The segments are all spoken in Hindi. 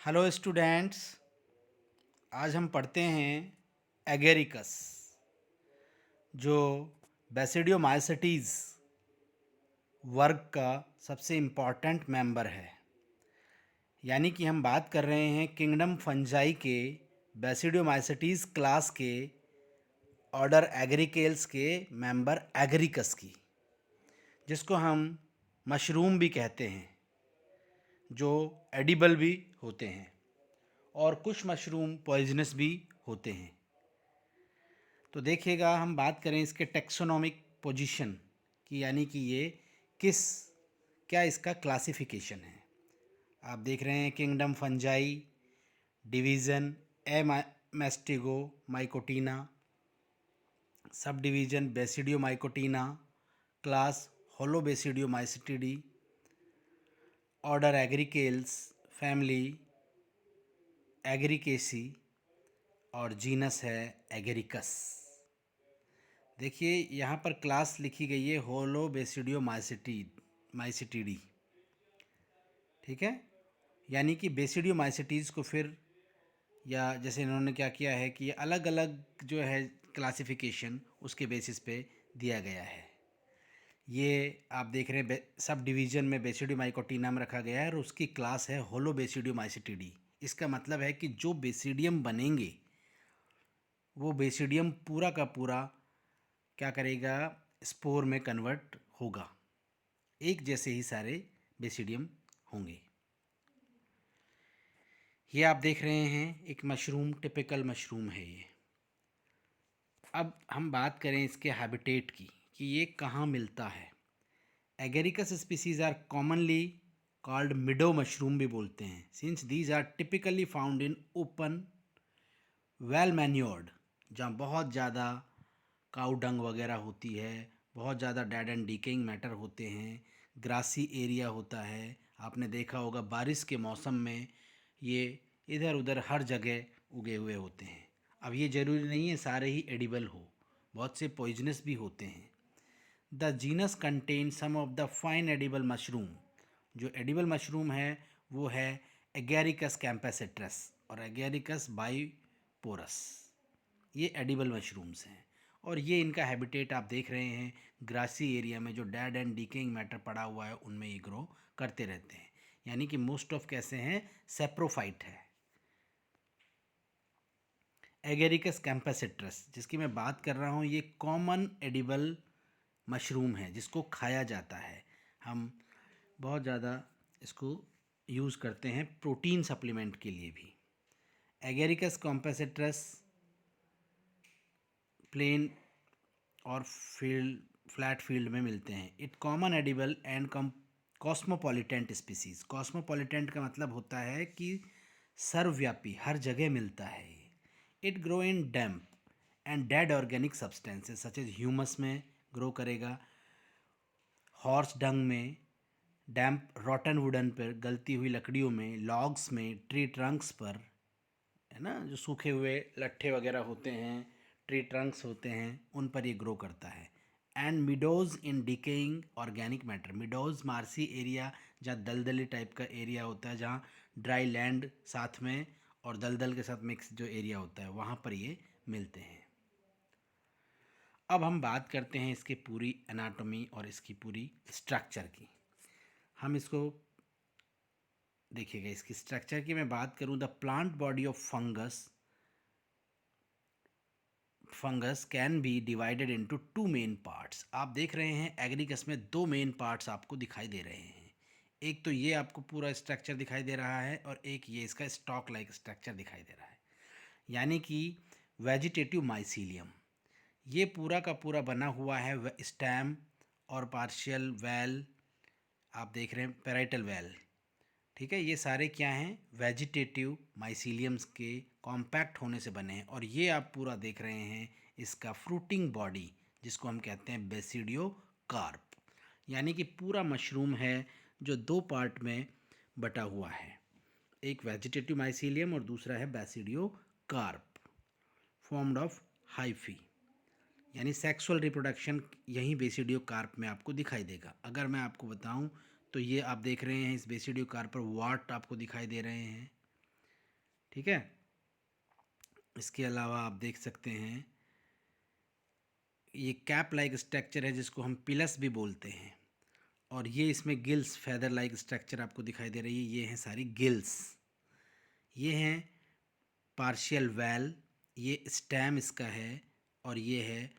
Hello students. आज हम पढ़ते हैं एगेरिकस, जो बैसिडियोमाइसिटीज़ वर्ग का सबसे इम्पॉर्टेंट मेंबर है। यानी कि हम बात कर रहे हैं किंगडम फंजाई के बैसिडियोमाइसिटीज़ क्लास के ऑर्डर एगेरिकेल्स के मेंबर एगेरिकस की, जिसको हम मशरूम भी कहते हैं, जो एडिबल भी होते हैं और कुछ मशरूम पॉइजनस भी होते हैं। तो देखिएगा, हम बात करें इसके टेक्सोनोमिक पोजीशन की, यानी कि ये क्या इसका क्लासिफिकेशन है। आप देख रहे हैं kingdom fungi, division Amastigomycotina, sub division Basidiomycotina, class Holobasidiomycetidae, order Agaricales, family Agaricaceae और जीनस है एगेरिकस। देखिए यहाँ पर क्लास लिखी गई है होलोबेसिडियो माइसिटिडी, ठीक है। यानी कि बेसिडियो माइसिटीज़ को फिर, या जैसे इन्होंने क्या किया है कि ये अलग अलग जो है क्लासिफिकेशन उसके बेसिस पे दिया गया है। ये आप देख रहे हैं सब डिवीज़न में बेसिडियो माइकोटीना में रखा गया है और उसकी क्लास है होलोबेसिडियो माइसिटिडी। इसका मतलब है कि जो बेसिडियम बनेंगे वो बेसिडियम पूरा का पूरा क्या करेगा, स्पोर में कन्वर्ट होगा। एक जैसे ही सारे बेसिडियम होंगे। ये आप देख रहे हैं एक मशरूम, टिपिकल मशरूम है ये। अब हम बात करें इसके हैबिटेट की कि ये कहाँ मिलता है। Agaricus species are commonly called meadow mushroom भी बोलते हैं, since these are typically found in open well manured, जहाँ बहुत ज़्यादा काऊ डंग वगैरह होती है, बहुत ज़्यादा डेड एंड डिकेइंग मैटर होते हैं, ग्रासी एरिया होता है। आपने देखा होगा बारिश के मौसम में ये इधर उधर हर जगह उगे हुए होते हैं। अब ये ज़रूरी नहीं है सारे ही एडिबल हो, बहुत से पॉइजनस भी होते हैं। The genus contain some of the fine edible mushroom. जो एडिबल मशरूम है वो है एगेरिकस कैम्पेसिट्रस और एगेरिकस बाइपोरस। ये एडिबल मशरूम्स हैं और ये इनका हैबिटेट आप देख रहे हैं ग्रासी एरिया में, जो डेड एंड डिकेइंग मैटर पड़ा हुआ है उनमें ये ग्रो करते रहते हैं। यानी कि मोस्ट ऑफ कैसे हैं, सेप्रोफाइट है। एगेरिकस कैम्पेसिट्रस जिसकी मैं बात कर रहा हूँ, ये कॉमन एडिबल मशरूम है जिसको खाया जाता है। हम बहुत ज़्यादा इसको यूज़ करते हैं प्रोटीन सप्लीमेंट के लिए भी। एगेरिकस कैम्पेसिट्रस प्लेन और फ्लैट फील्ड में मिलते हैं। It common edible and cosmopolitan species. Cosmopolitan का मतलब होता है कि सर्वव्यापी, हर जगह मिलता है। It grow in damp and dead organic substances such as humus में ग्रो करेगा, हॉर्स डंग में, डैम्प रॉटन वुडन पर, गलती हुई लकड़ियों में, लॉग्स में, ट्री ट्रंक्स पर, है ना, जो सूखे हुए लट्ठे वगैरह होते हैं, ट्री ट्रंक्स होते हैं, उन पर ये ग्रो करता है। And meadows in decaying organic matter. Meadows marshy area, जहाँ दलदली टाइप का एरिया होता है, जहाँ ड्राई लैंड साथ में और दलदल के साथ मिक्स जो एरिया होता है, वहाँ पर ये मिलते हैं। अब हम बात करते हैं इसकी पूरी एनाटॉमी और इसकी पूरी स्ट्रक्चर की। हम इसको देखिएगा, इसकी स्ट्रक्चर की मैं बात करूं, the plant body of fungus can be divided into two main parts. आप देख रहे हैं एग्रीकस में दो मेन पार्ट्स आपको दिखाई दे रहे हैं। एक तो ये आपको पूरा स्ट्रक्चर दिखाई दे रहा है और एक ये इसका स्टॉक लाइक स्ट्रक्चर दिखाई दे रहा है, यानी कि वेजिटेटिव माइसीलियम। ये पूरा का पूरा बना हुआ है स्टेम और पार्शियल वेल, आप देख रहे हैं पेराइटल वेल, ठीक है। ये सारे क्या हैं, वेजिटेटिव माइसीलियम्स के कॉम्पैक्ट होने से बने हैं। और ये आप पूरा देख रहे हैं इसका फ्रूटिंग बॉडी, जिसको हम कहते हैं बेसिडियो कार्प। यानी कि पूरा मशरूम है जो दो पार्ट में बटा हुआ है, एक वेजिटेटिव माइसीलियम और दूसरा है basidio carp, formed of hyphae. यानी सेक्सुअल रिप्रोडक्शन यहीं बेसिडियो कार्प में आपको दिखाई देगा। अगर मैं आपको बताऊं तो ये आप देख रहे हैं इस बेसिडियो कार्प पर वाट आपको दिखाई दे रहे हैं, ठीक है। इसके अलावा आप देख सकते हैं ये कैप लाइक स्ट्रक्चर है जिसको हम पिलस भी बोलते हैं, और ये इसमें गिल्स फेदर लाइक स्ट्रक्चर आपको दिखाई दे रही है, ये हैं सारी गिल्स। ये हैं पार्शियल वेल, ये स्टेम इसका है, और ये है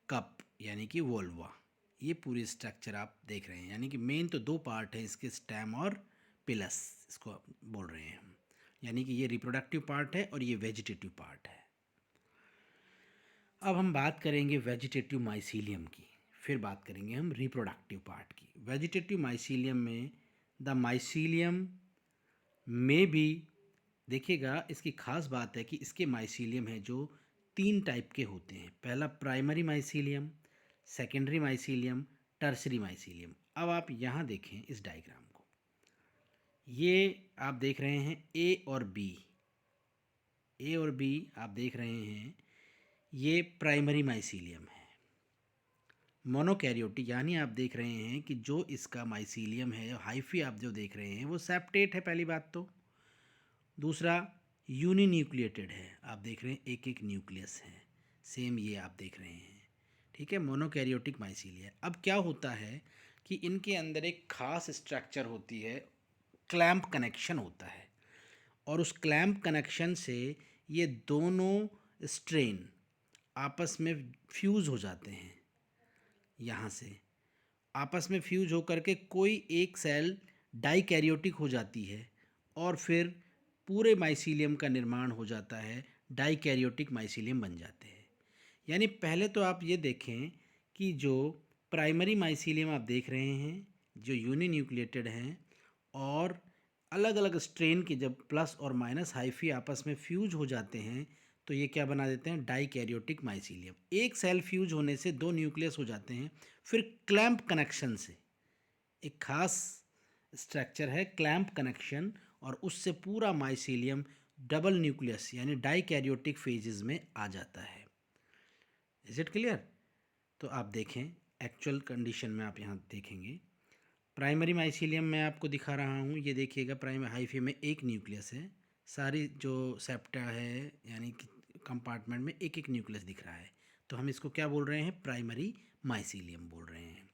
कप यानी कि वोल्वा। ये पूरी स्ट्रक्चर आप देख रहे हैं, यानी कि मेन तो दो पार्ट है इसके, स्टेम और पिलस इसको आप बोल रहे हैं हम, यानी कि ये रिप्रोडक्टिव पार्ट है और ये वेजिटेटिव पार्ट है। अब हम बात करेंगे वेजिटेटिव माइसीलियम की, फिर बात करेंगे हम रिप्रोडक्टिव पार्ट की। वेजिटेटिव माइसीलियम में द माइसीलियम में भी देखिएगा, इसकी खास बात है कि इसके माइसीलियम है जो 3 टाइप के होते हैं। पहला primary mycelium, secondary mycelium, tertiary mycelium. अब आप यहाँ देखें इस डायग्राम को, ये आप देख रहे हैं ए और बी, ए और बी आप देख रहे हैं, ये प्राइमरी माइसीलियम है। मोनोकैरियोटिक यानी आप देख रहे हैं कि जो इसका माइसीलियम है, हाइफी आप जो देख रहे हैं वो सेप्टेट है, पहली बात तो। दूसरा यूनिन्यूक्लिएटेड है, आप देख रहे हैं एक एक न्यूक्लियस है, सेम ये आप देख रहे हैं, ठीक है, मोनोकैरियोटिक माइसीलिया। अब क्या होता है कि इनके अंदर एक खास स्ट्रक्चर होती है, क्लैंप कनेक्शन होता है, और उस क्लैंप कनेक्शन से ये दोनों स्ट्रेन आपस में फ्यूज़ हो जाते हैं। यहाँ से आपस में फ्यूज होकर के कोई एक सेल डाइकैरियोटिक हो जाती है, और फिर पूरे माइसीलियम का निर्माण हो जाता है, डाइकैरियोटिक माइसीलियम बन जाते हैं। यानी पहले तो आप ये देखें कि जो प्राइमरी माइसीलियम आप देख रहे हैं जो यूनिन्यूक्लिएटेड हैं, और अलग अलग स्ट्रेन के जब प्लस और माइनस हाइफी आपस में फ्यूज हो जाते हैं तो ये क्या बना देते हैं, डाइकैरियोटिक माइसीलियम। एक सेल फ्यूज होने से दो न्यूक्लियस हो जाते हैं, फिर क्लैंप कनेक्शन से एक खास स्ट्रक्चर है क्लैंप कनेक्शन, और उससे पूरा माइसीलियम डबल न्यूक्लियस यानी डाइकैरियोटिक फेजेस में आ जाता है। Is it clear? तो आप देखें एक्चुअल कंडीशन में, आप यहाँ देखेंगे प्राइमरी माइसीलियम मैं आपको दिखा रहा हूँ, ये देखिएगा प्राइमरी हाइफी में एक न्यूक्लियस है, सारी जो सेप्टा है यानी कि कंपार्टमेंट में एक एक न्यूक्लियस दिख रहा है, तो हम इसको क्या बोल रहे हैं, प्राइमरी माइसीलियम बोल रहे हैं।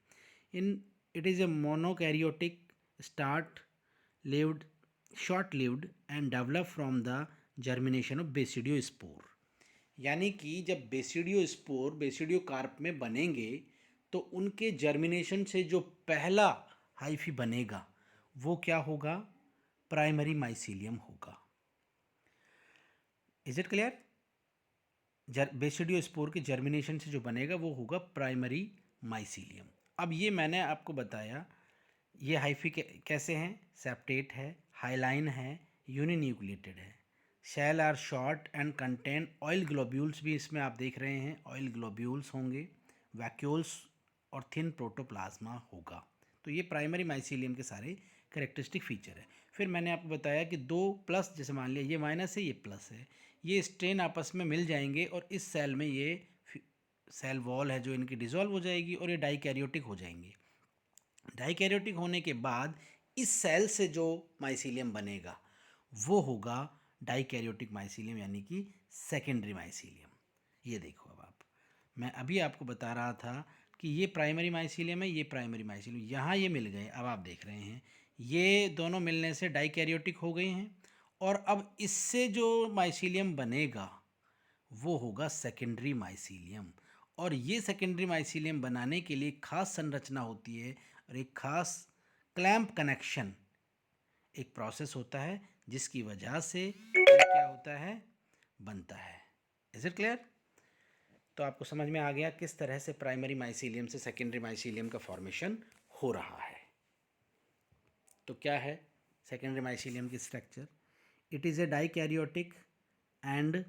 In it is A monokaryotic start lived short lived and develop from the germination of basidio spore. यानी कि जब बेसिडियो स्पोर बेसिडियो कार्प में बनेंगे तो उनके जर्मिनेशन से जो पहला हाइफी बनेगा वो क्या होगा, प्राइमरी माइसीलियम होगा। Is it clear? Basidio spore के जर्मिनेशन से जो बनेगा वो होगा प्राइमरी माइसीलियम। अब ये मैंने आपको बताया ये हाइफी कैसे हैं, सेप्टेट है, हाइलाइन है, यूनिन्यूक्लिएटेड है, cells are short and contain oil globules भी इसमें आप देख रहे हैं, ऑयल ग्लोब्यूल्स होंगे, वैक्यूल्स और थिन प्रोटोप्लाज्मा होगा। तो ये प्राइमरी माइसीलियम के सारे करेक्टरिस्टिक फीचर है। फिर मैंने आपको बताया कि दो प्लस, जैसे मान लिया ये माइनस है ये प्लस है, ये स्ट्रेन आपस में मिल जाएंगे और इस सेल में ये सेल वॉल है जो इनकी डिसॉल्व हो जाएगी और ये डाइकैरियोटिक हो जाएंगे। डाइकैरियोटिक होने के बाद इस सेल से जो माइसीलियम बनेगा वो होगा डाइकैरियोटिक माइसीलियम यानी कि सेकेंडरी माइसीलियम। ये देखो अब आप, मैं अभी आपको बता रहा था कि ये प्राइमरी माइसीलियम है, ये प्राइमरी माइसीलियम, यहाँ ये मिल गए। अब आप देख रहे हैं ये दोनों मिलने से डाइकैरियोटिक हो गए हैं, और अब इससे जो माइसीलियम बनेगा वो होगा सेकेंडरी माइसीलियम। और ये सेकेंडरी माइसीलियम बनाने के लिए खास संरचना होती है और एक खास क्लैंप कनेक्शन, एक प्रोसेस होता है जिसकी वजह से ये क्या होता है, बनता है। Is it clear? तो आपको समझ में आ गया किस तरह से प्राइमरी माइसीलियम से सेकेंडरी माइसीलियम का फॉर्मेशन हो रहा है। तो क्या है सेकेंडरी माइसीलियम की structure? It is a dikaryotic and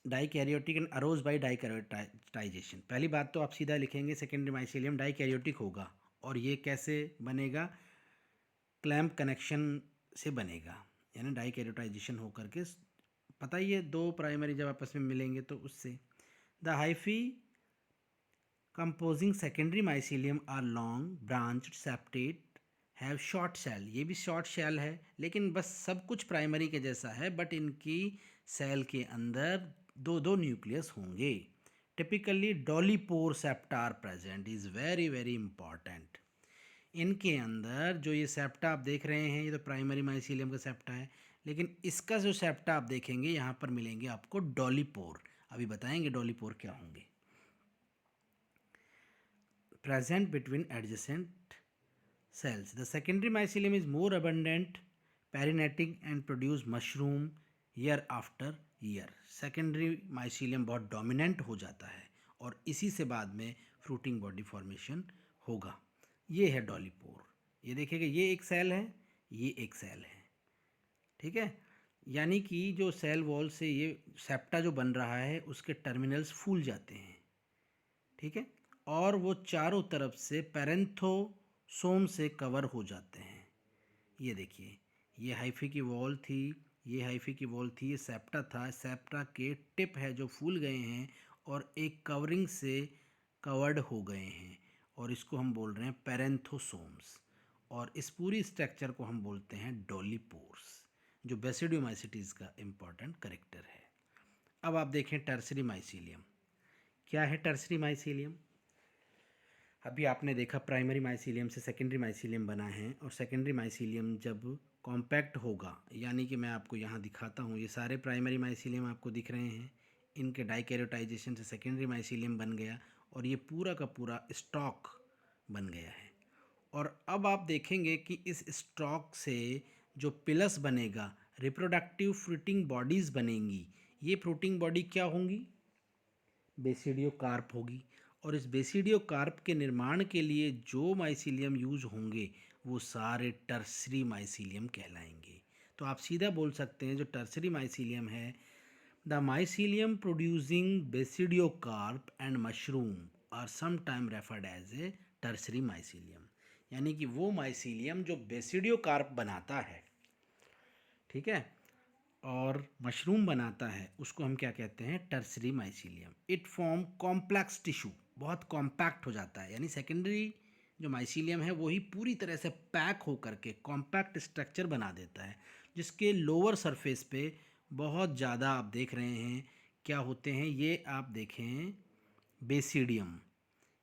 dikaryotic and arose by dikaryotization. पहली बात तो आप सीधा लिखेंगे सेकेंडरी माइसीलियम डाइकैरियोटिक होगा, और ये कैसे बनेगा, क्लैंप कनेक्शन से बनेगा, यानी डाइकैरियोटाइजेशन होकर के, पता ही है दो प्राइमरी जब आपस में मिलेंगे तो उससे। The hyphae composing secondary mycelium are long branched septate have short cell, ये भी शॉर्ट सेल है, लेकिन बस सब कुछ प्राइमरी के जैसा है, बट इनकी सेल के अंदर दो दो न्यूक्लियस होंगे। Typically dolipore septa are present, is very very important. इनके अंदर जो ये सेप्टा आप देख रहे हैं, ये तो प्राइमरी माइसीलियम का सेप्टा है, लेकिन इसका जो सेप्टा आप देखेंगे यहाँ पर मिलेंगे आपको डॉलीपोर। अभी बताएंगे डॉलीपोर क्या होंगे। Present between adjacent cells. The secondary mycelium is more abundant, parietic and produce mushroom year after year. Secondary mycelium बहुत डोमिनेंट हो जाता है और इसी से बाद में फ्रूटिंग बॉडी फॉर्मेशन होगा। ये है डॉलीपोर। ये देखिएगा, ये एक सेल है, ये एक सेल है, ठीक है। यानी कि जो सेल वॉल से ये सेप्टा जो बन रहा है उसके टर्मिनल्स फूल जाते हैं, ठीक है, और वो चारों तरफ से पैरेंथोसोम से कवर हो जाते हैं। ये देखिए, ये हाइफी की वॉल थी, ये हाइफी की वॉल थी, ये सेप्टा था, सेप्टा के टिप है जो फूल गए हैं और एक कवरिंग से कवर्ड हो गए हैं, और इसको हम बोल रहे हैं पैरेंथोसोम्स, और इस पूरी स्ट्रक्चर को हम बोलते हैं डॉलीपोर्स, जो बेसिडियोमाइसिटीज़ का इम्पॉर्टेंट करेक्टर है। अब आप देखें टर्सरी माइसीलियम। क्या है टर्सरी माइसीलियम? अभी आपने देखा प्राइमरी माइसीलियम से सेकेंडरी माइसीलियम बना है, और सेकेंडरी माइसीलियम जब कॉम्पैक्ट होगा, यानी कि मैं आपको यहाँ दिखाता हूँ, ये सारे प्राइमरी माइसीलियम आपको दिख रहे हैं, इनके डाइकैरियोटाइजेशन से सेकेंडरी माइसीलियम बन गया और ये पूरा का पूरा स्टॉक बन गया है। और अब आप देखेंगे कि इस स्टॉक से जो पिलस बनेगा, रिप्रोडक्टिव फ्रूटिंग बॉडीज़ बनेंगी। ये फ्रूटिंग बॉडी क्या होंगी? बेसिडियोकार्प होगी, और इस बेसिडियोकार्प के निर्माण के लिए जो माइसीलियम यूज होंगे वो सारे टर्सरी माइसीलियम कहलाएंगे। तो आप सीधा बोल सकते हैं जो टर्सरी माइसीलियम है, the mycelium producing basidiocarp and mushroom are sometime referred as a tertiary mycelium. यानी कि वो माइसीलियम जो बेसिडियोकार्प बनाता है, ठीक है, और मशरूम बनाता है, उसको हम क्या कहते हैं? Tertiary mycelium. It form complex tissue, बहुत कॉम्पैक्ट हो जाता है, यानी सेकेंडरी जो माइसीलियम है वही पूरी तरह से पैक हो करके कॉम्पैक्ट स्ट्रक्चर बना देता है, जिसके लोअर सरफेस पे बहुत ज़्यादा आप देख रहे हैं क्या होते हैं, ये आप देखें बेसिडियम,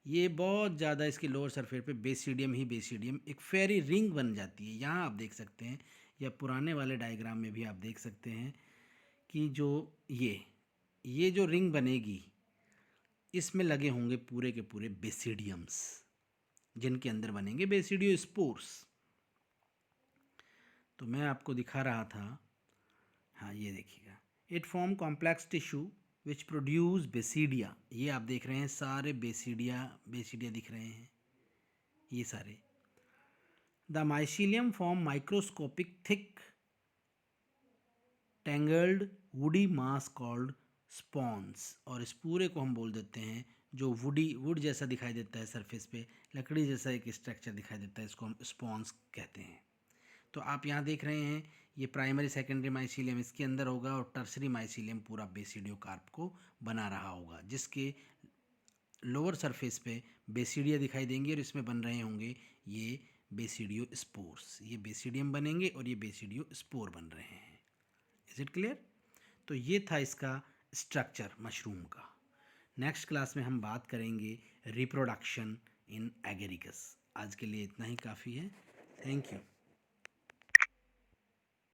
ये बहुत ज़्यादा इसके लोअर सरफेस पे बेसिडियम ही बेसिडियम एक फेरी रिंग बन जाती है। यहाँ आप देख सकते हैं, या पुराने वाले डायग्राम में भी आप देख सकते हैं कि जो ये जो रिंग बनेगी, इसमें लगे होंगे पूरे के पूरे बेसिडियम्स, जिनके अंदर बनेंगे बेसिडियो स्पोर्स। तो मैं आपको दिखा रहा था, हाँ ये देखिएगा, it form complex tissue which produce basidia. ये आप देख रहे हैं सारे बेसिडिया दिख रहे हैं, ये सारे। The mycelium form microscopic thick tangled woody mass called spawns, और इस पूरे को हम बोल देते हैं, जो वुड जैसा दिखाई देता है सरफेस पे, लकड़ी जैसा एक स्ट्रक्चर दिखाई देता है, इसको हम स्पॉन्स कहते हैं। तो आप यहाँ देख रहे हैं ये प्राइमरी सेकेंडरी माइसीलियम इसके अंदर होगा, और टर्सरी माइसीलियम पूरा बेसिडियोकार्प को बना रहा होगा, जिसके लोअर सरफेस पे बेसिडिया दिखाई देंगे, और इसमें बन रहे होंगे ये बेसिडियो स्पोर्स। ये बेसिडियम बनेंगे और ये बेसिडियो स्पोर बन रहे हैं। Is it clear? तो ये था इसका स्ट्रक्चर मशरूम का। नेक्स्ट क्लास में हम बात करेंगे रिप्रोडक्शन इन एगेरिकस। आज के लिए इतना ही काफ़ी है। Thank you.